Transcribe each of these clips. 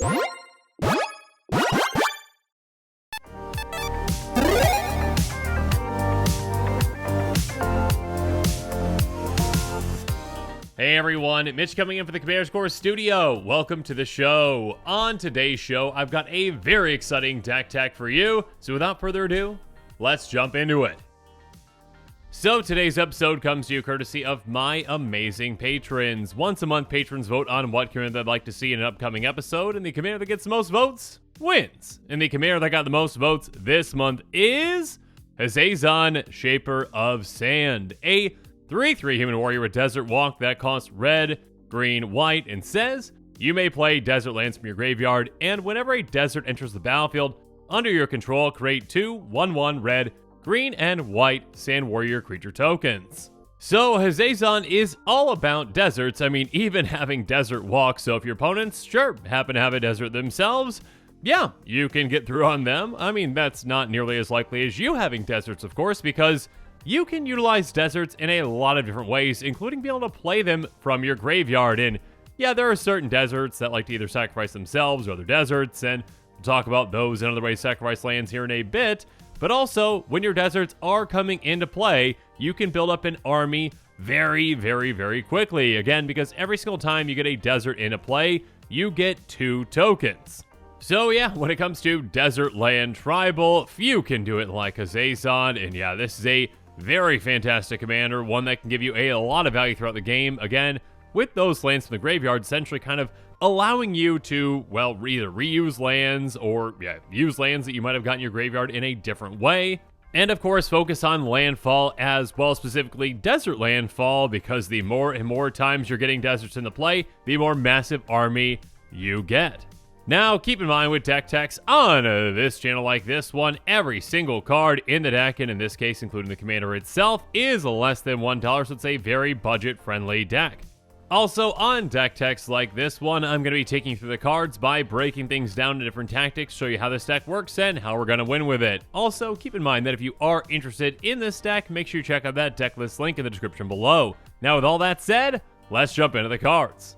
Hey everyone, Mitch coming in for the Commander Score Studio. Welcome to the show. On today's show, I've got a very exciting deck tech for you. So without further ado, let's jump into it. So today's episode comes to you courtesy of my amazing patrons. Once a month, patrons vote on what commander they'd like to see in an upcoming episode, and the commander that gets the most votes wins. And the commander that got the most votes this month is Hazezon, Shaper of Sand, a 3/3 human warrior with Desert Walk that costs red, green, white, and says you may play desert lands from your graveyard, and whenever a desert enters the battlefield under your control, create 2 1/1 red, green, and white sand warrior creature tokens. So Hazezon is all about deserts. I mean, even having Desert Walk, so if your opponents, sure, happen to have a desert themselves, yeah, you can get through on them. I mean, that's not nearly as likely as you having deserts, of course, because you can utilize deserts in a lot of different ways, including being able to play them from your graveyard. And yeah, there are certain deserts that like to either sacrifice themselves or other deserts, and we'll talk about those and other ways to sacrifice lands here in a bit. But also, when your deserts are coming into play, you can build up an army very, very, very quickly. Again, because every single time you get a desert into play, you get 2 tokens. So yeah, when it comes to Desert Land Tribal, few can do it like Hazezon, and yeah, this is a very fantastic commander, one that can give you a lot of value throughout the game. Again, with those lands from the graveyard, essentially kind of allowing you to, well, either reuse lands or use lands that you might have gotten in your graveyard in a different way. And of course, focus on landfall as well, specifically desert landfall, because the more and more times you're getting deserts into play, the more massive army you get. Now, keep in mind with deck techs on this channel like this one, every single card in the deck, and in this case, including the commander itself, is less than $1, so it's a very budget-friendly deck. Also, on deck techs like this one, I'm going to be taking you through the cards by breaking things down to different tactics, show you how this deck works and how we're going to win with it. Also, keep in mind that if you are interested in this deck, make sure you check out that deck list link in the description below. Now, with all that said, let's jump into the cards.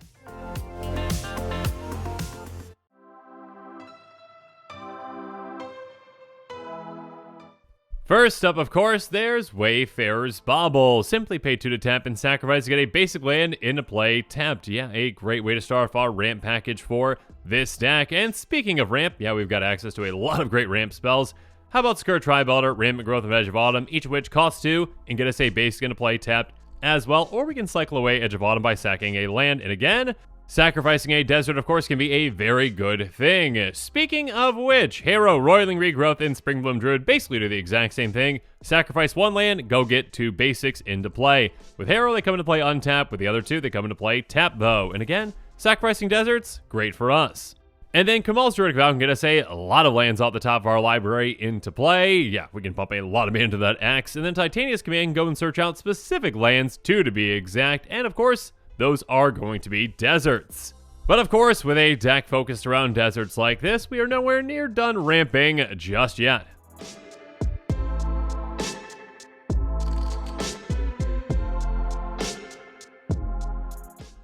First up, of course, there's Wayfarer's Bauble. Simply pay 2 to tap and sacrifice to get a basic land into play tapped. Yeah, a great way to start off our ramp package for this deck. And speaking of ramp, yeah, we've got access to a lot of great ramp spells. How about Scour Tribe Elder, Rampant Growth of Edge of Autumn, each of which costs 2 and get us a basic into play tapped as well. Or we can cycle away Edge of Autumn by sacking a land. And again, sacrificing a desert, of course, can be a very good thing. Speaking of which, Harrow, Roiling Regrowth, and Springbloom Druid basically do the exact same thing. Sacrifice 1 land, go get 2 basics into play. With Harrow, they come into play untapped. With the other 2, they come into play tapped, though. And again, sacrificing deserts, great for us. And then Kamal's Druidic Vow can get us a lot of lands off the top of our library into play. Yeah, we can pump a lot of mana into that X. And then Titania's Command can go and search out specific lands, 2 to be exact. And of course, those are going to be deserts. But of course, with a deck focused around deserts like this, we are nowhere near done ramping just yet.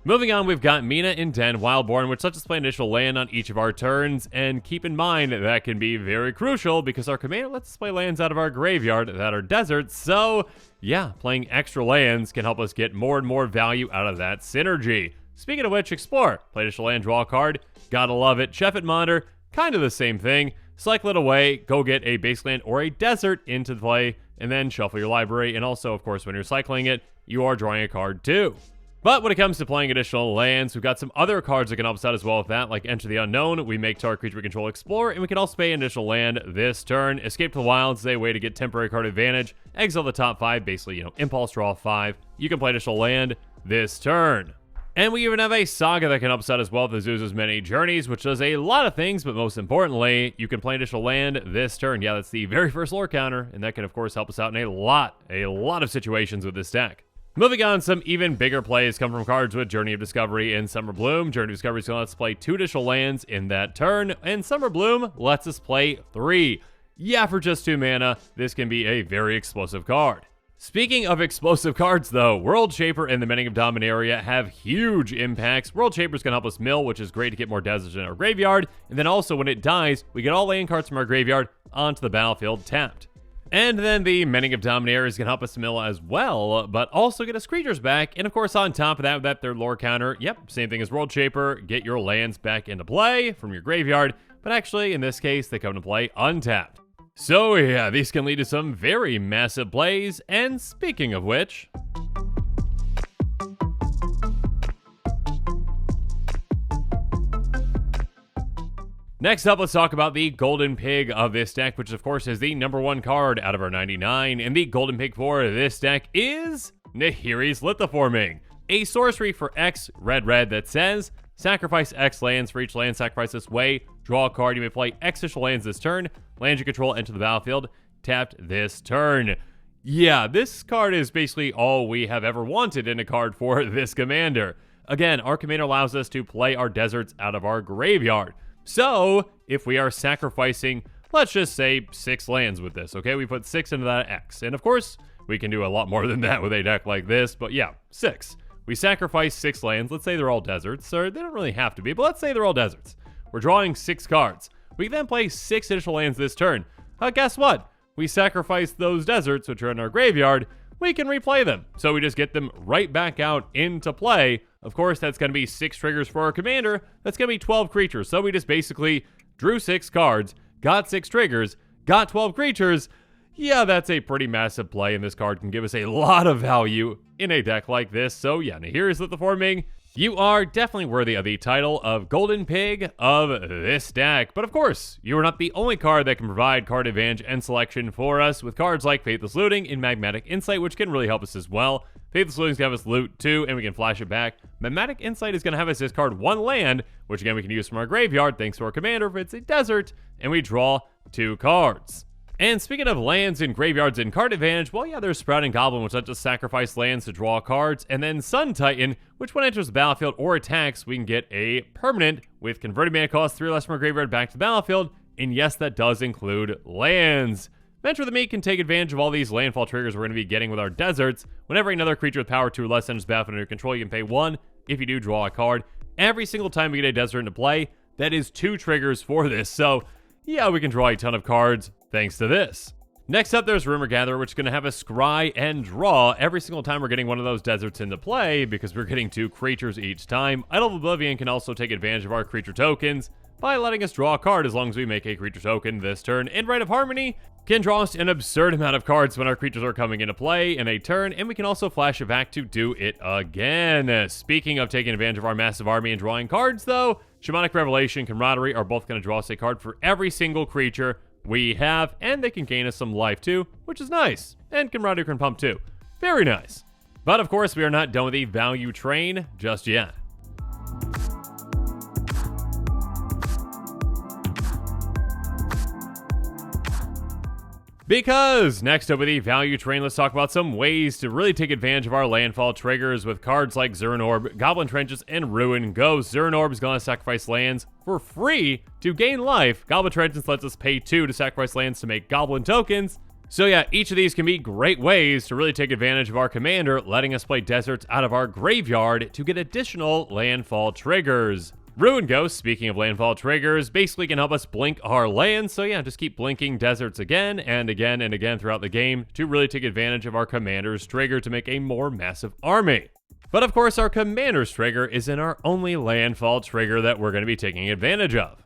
Moving on, we've got Mina in Den Wildborn, which lets us play an additional land on each of our turns, and keep in mind that can be very crucial because our commander lets us play lands out of our graveyard that are deserts, so yeah, playing extra lands can help us get more and more value out of that synergy. Speaking of which, Explore. Play additional land, draw a card. Gotta love it. Chef It Monitor, kind of the same thing. Cycle it away, go get a base land or a desert into play, and then shuffle your library, and also, of course, when you're cycling it, you are drawing a card too. But when it comes to playing additional lands, we've got some other cards that can help us out as well with that, like Enter the Unknown. We make target creature we control explore, and we can also pay an additional land this turn. Escape to the Wilds is a way to get temporary card advantage. Exile the top 5, basically, impulse draw 5. You can play additional land this turn. And we even have a Saga that can help us out as well with Azusa's Many Journeys, which does a lot of things, but most importantly, you can play additional land this turn. Yeah, that's the very first lore counter, and that can, of course, help us out in a lot of situations with this deck. Moving on, some even bigger plays come from cards with Journey of Discovery and Summer Bloom. Journey of Discovery is going to let us play 2 additional lands in that turn, and Summer Bloom lets us play 3. Yeah, for just 2 mana, this can be a very explosive card. Speaking of explosive cards, though, World Shaper and the Mending of Dominaria have huge impacts. World Shaper is going to help us mill, which is great to get more deserts in our graveyard. And then also, when it dies, we get all land cards from our graveyard onto the battlefield tapped. And then the Mending of Dominaria is going to help us mill as well, but also get us creatures back. And of course, on top of that, with that third lore counter, yep, same thing as World Shaper, get your lands back into play from your graveyard. But actually, in this case, they come into play untapped. So yeah, these can lead to some very massive plays, and speaking of which... Next up, let's talk about the Golden Pig of this deck, which of course is the #1 card out of our 99, and the Golden Pig for this deck is Nahiri's Lithoforming, a sorcery for X red that says, sacrifice X lands. For each land sacrificed this way, draw a card. You may play X additional lands this turn. Lands you control enter the battlefield, tapped this turn. Yeah, this card is basically all we have ever wanted in a card for this commander. Again, our commander allows us to play our deserts out of our graveyard. So, if we are sacrificing, let's just say 6 lands with this, okay? We put 6 into that X. And of course, we can do a lot more than that with a deck like this, but yeah, 6. We sacrifice 6 lands. Let's say they're all deserts, or they don't really have to be, but let's say they're all deserts. We're drawing 6 cards. We then play 6 additional lands this turn. Guess what? We sacrifice those deserts, which are in our graveyard. We can replay them. So we just get them right back out into play. Of course, that's going to be 6 triggers for our commander. That's going to be 12 creatures. So we just basically drew 6 cards, got 6 triggers, got 12 creatures. Yeah, that's a pretty massive play, and this card can give us a lot of value in a deck like this. So yeah, Nahiri's Lithoforming. You are definitely worthy of the title of Golden Pig of this deck. But of course, you are not the only card that can provide card advantage and selection for us, with cards like Faithless Looting and Magmatic Insight, which can really help us as well. Faithless Looting is going to have us loot 2, and we can flash it back. Magmatic Insight is going to have us discard 1 land, which again we can use from our graveyard thanks to our commander if it's a desert, and we draw 2 cards. And speaking of lands and graveyards and card advantage, well, yeah, there's Sprouting Goblin, which lets us sacrifice lands to draw cards, and then Sun Titan, which when it enters the battlefield or attacks, we can get a permanent with converted mana cost 3 less from our graveyard back to the battlefield, and yes, that does include lands. Venture the Meat can take advantage of all these landfall triggers we're going to be getting with our deserts. Whenever another creature with power 2 or less enters the battlefield under your control, you can pay 1. If you do, draw a card. Every single time we get a desert into play, that is 2 triggers for this, so yeah, we can draw a ton of cards thanks to this. Next up, there's Rumor Gatherer, which is going to have us scry and draw every single time we're getting one of those deserts into play, because we're getting 2 creatures each time. Idol of Oblivion can also take advantage of our creature tokens by letting us draw a card as long as we make a creature token this turn. And Rite of Harmony can draw us an absurd amount of cards when our creatures are coming into play in a turn, and we can also flash it back to do it again. Speaking of taking advantage of our massive army and drawing cards, though, Shamanic Revelation, Camaraderie are both going to draw us a card for every single creature we have, and they can gain us some life too, which is nice. And Camaraderie can pump too. Very nice. But of course, we are not done with the value train just yet. Because next up with the value train, let's talk about some ways to really take advantage of our landfall triggers with cards like Zern Orb, Goblin Trenches, and Ruin Ghost. Zern Orb is going to sacrifice lands for free to gain life. Goblin Trenches lets us pay 2 to sacrifice lands to make Goblin tokens. So yeah, each of these can be great ways to really take advantage of our commander, letting us play deserts out of our graveyard to get additional landfall triggers. Ruin Ghost, speaking of landfall triggers, basically can help us blink our lands. So yeah, just keep blinking deserts again and again and again throughout the game to really take advantage of our commander's trigger to make a more massive army. But of course, our commander's trigger isn't our only landfall trigger that we're going to be taking advantage of.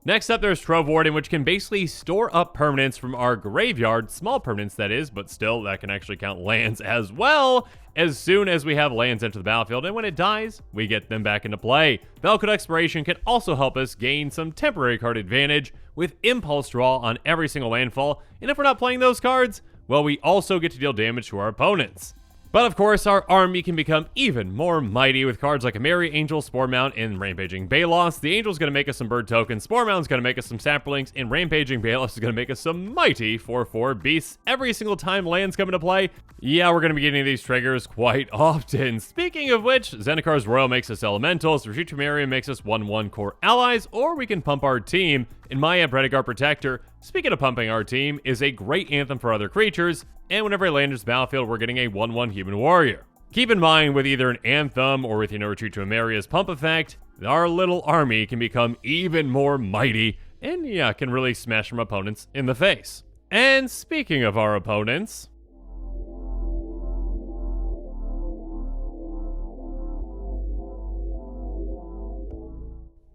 Next up, there's Trove Warden, which can basically store up permanents from our graveyard, small permanents that is, but still that can actually count lands as well, as soon as we have lands enter the battlefield, and when it dies, we get them back into play. Velcro Exploration can also help us gain some temporary card advantage with Impulse Draw on every single landfall, and if we're not playing those cards, well, we also get to deal damage to our opponents. But of course, our army can become even more mighty with cards like a Merry Angel, Spore Mount, and Rampaging Balos. The Angel's going to make us some bird tokens, Spore Mount's going to make us some saplings, and Rampaging Balos is going to make us some mighty 4/4 beasts every single time lands come into play. Yeah, we're going to be getting these triggers quite often. Speaking of which, Zendikar's Royal makes us elementals, Retreat to Miriam makes us 1/1 core allies, or we can pump our team. In Maya, Predicart Protector, speaking of pumping our team, is a great anthem for other creatures, and whenever a land enters the battlefield, we're getting a 1/1 human warrior. Keep in mind, with either an anthem or with, Retreat to Ameria's pump effect, our little army can become even more mighty, and yeah, can really smash some opponents in the face. And speaking of our opponents,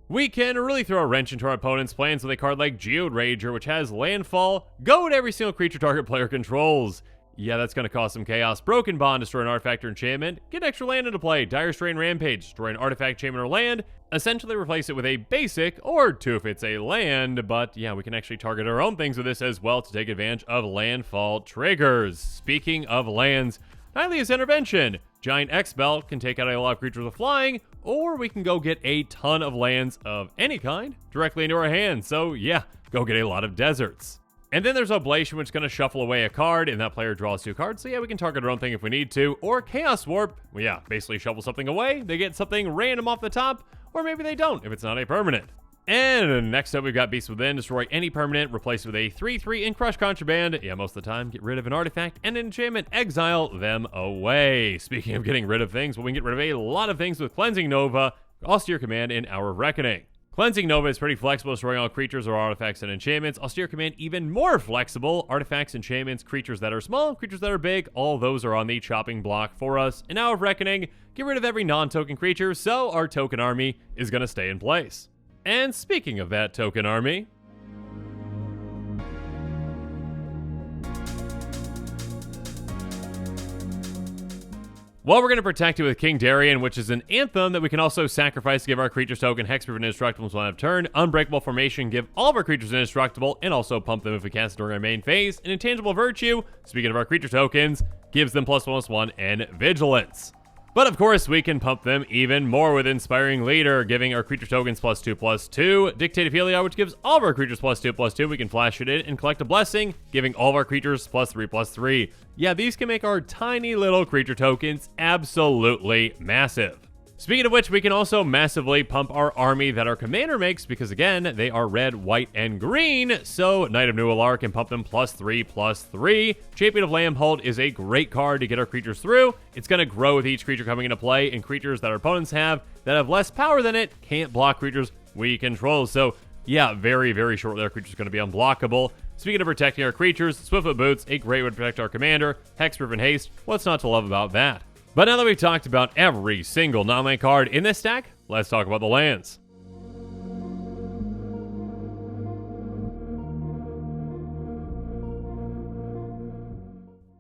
we can really throw a wrench into our opponent's plans with a card like Geode Rager, which has Landfall, go to every single creature target player controls. Yeah, that's going to cause some chaos. Broken Bond, destroy an artifact or enchantment, get extra land into play. Dire Strain Rampage, destroy an artifact, enchantment, or land, essentially replace it with a basic, or two if it's a land, but yeah, we can actually target our own things with this as well to take advantage of Landfall triggers. Speaking of lands, Hylia's Intervention. Giant X-Bell can take out a lot of creatures with flying, or we can go get a ton of lands of any kind directly into our hands. So yeah, go get a lot of deserts. And then there's Oblation, which is going to shuffle away a card, and that player draws 2 cards. So yeah, we can target our own thing if we need to. Or Chaos Warp, well, yeah, basically shuffle something away. They get something random off the top, or maybe they don't if it's not a permanent. And next up, we've got Beast Within. Destroy any permanent, replace it with a 3/3 in Crush Contraband. Yeah, most of the time, get rid of an artifact and an enchantment, exile them away. Speaking of getting rid of things, well, we can get rid of a lot of things with Cleansing Nova, Austere Command, and Hour of Reckoning. Cleansing Nova is pretty flexible, destroying all creatures or artifacts and enchantments. Austere Command, even more flexible. Artifacts, enchantments, creatures that are small, creatures that are big, all those are on the chopping block for us. And Hour of Reckoning, get rid of every non-token creature, so our token army is going to stay in place. And speaking of that token army, well, we're going to protect it with King Darien, which is an anthem that we can also sacrifice to give our creatures token, Hexproof and Indestructible until end of turn, Unbreakable Formation, give all of our creatures indestructible, and also pump them if we cast it during our main phase. And Intangible Virtue, speaking of our creature tokens, gives them +1/+1 and Vigilance. But of course, we can pump them even more with Inspiring Leader, giving our creature tokens +2/+2. Dictate of Heliod, which gives all of our creatures +2/+2. We can flash it in and collect a Blessing, giving all of our creatures +3/+3. Yeah, these can make our tiny little creature tokens absolutely massive. Speaking of which, we can also massively pump our army that our commander makes because, again, they are red, white, and green. So Knight of New Alar can pump them +3/+3. Champion of Lambhold is a great card to get our creatures through. It's going to grow with each creature coming into play, and creatures that our opponents have that have less power than it can't block creatures we control. So yeah, very, very shortly our creature's going to be unblockable. Speaking of protecting our creatures, Swiftfoot Boots, a great way to protect our commander. Hexproof and Haste, what's not to love about that? But now that we've talked about every single non-land card in this stack, let's talk about the lands.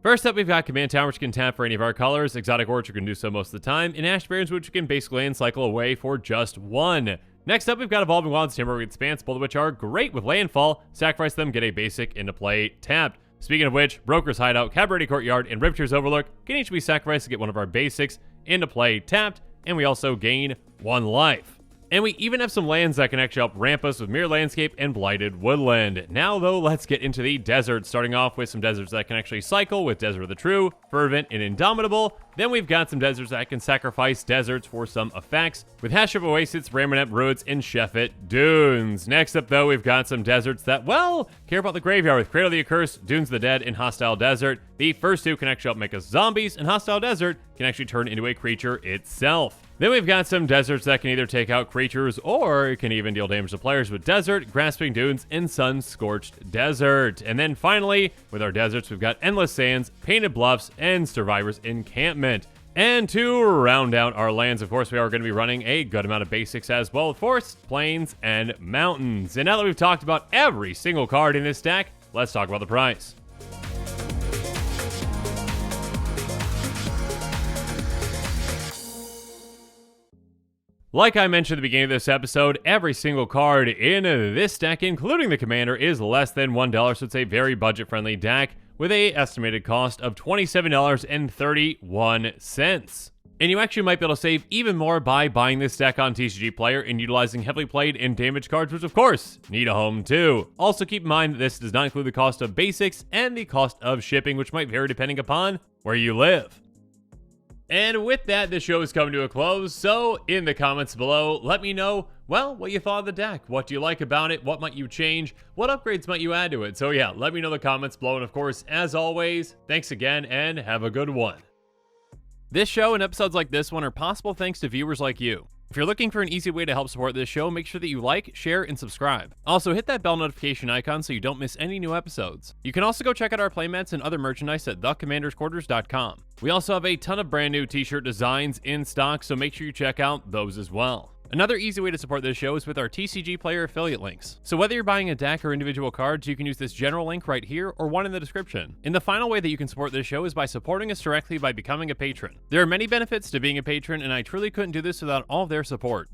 First up, we've got Command Tower, which can tap for any of our colors, Exotic Orchard can do so most of the time, and Ash Barrens, which can basically land cycle away for just 1. Next up, we've got Evolving Wilds, Timberwood Expanse, both of which are great with Landfall. Sacrifice them, get a basic into play tapped. Speaking of which, Broker's Hideout, Cabaret Courtyard, and Riptier's Overlook can each be sacrificed to get one of our basics into play tapped, and we also gain 1 life. And we even have some lands that can actually help ramp us with Mirror Landscape and Blighted Woodland. Now, though, let's get into the deserts, starting off with some deserts that can actually cycle with Desert of the True, Fervent, and Indomitable. Then we've got some deserts that can sacrifice deserts for some effects, with Hash of Oasis, Ramonette Ruins, and Sheffet Dunes. Next up, though, we've got some deserts that, well, care about the graveyard with Cradle of the Accursed, Dunes of the Dead, and Hostile Desert. The first two can actually help make us zombies, and Hostile Desert can actually turn into a creature itself. Then we've got some deserts that can either take out creatures or it can even deal damage to players with Desert, Grasping Dunes, and Sun-Scorched Desert. And then finally, with our deserts, we've got Endless Sands, Painted Bluffs, and Survivor's Encampment. And to round out our lands, of course, we are going to be running a good amount of basics as well, with forests, plains, and mountains. And now that we've talked about every single card in this deck, let's talk about the price. Like I mentioned at the beginning of this episode, every single card in this deck, including the commander, is less than $1, so it's a very budget-friendly deck. with a estimated cost of $27.31. And you actually might be able to save even more by buying this deck on TCG Player and utilizing heavily played and damaged cards, which of course need a home too. Also keep in mind that this does not include the cost of basics and the cost of shipping, which might vary depending upon where you live. And with that, the show is coming to a close, so in the comments below, let me know, well, what you thought of the deck. What do you like about it? What might you change? What upgrades might you add to it? So yeah, let me know in the comments below, and of course, as always, thanks again, and have a good one. This show and episodes like this one are possible thanks to viewers like you. If you're looking for an easy way to help support this show, make sure that you like, share, and subscribe. Also, hit that bell notification icon so you don't miss any new episodes. You can also go check out our playmats and other merchandise at thecommandersquarters.com. We also have a ton of brand new t-shirt designs in stock, so make sure you check out those as well. Another easy way to support this show is with our TCG Player affiliate links. So whether you're buying a deck or individual cards, you can use this general link right here or one in the description. And the final way that you can support this show is by supporting us directly by becoming a patron. There are many benefits to being a patron, and I truly couldn't do this without all of their support.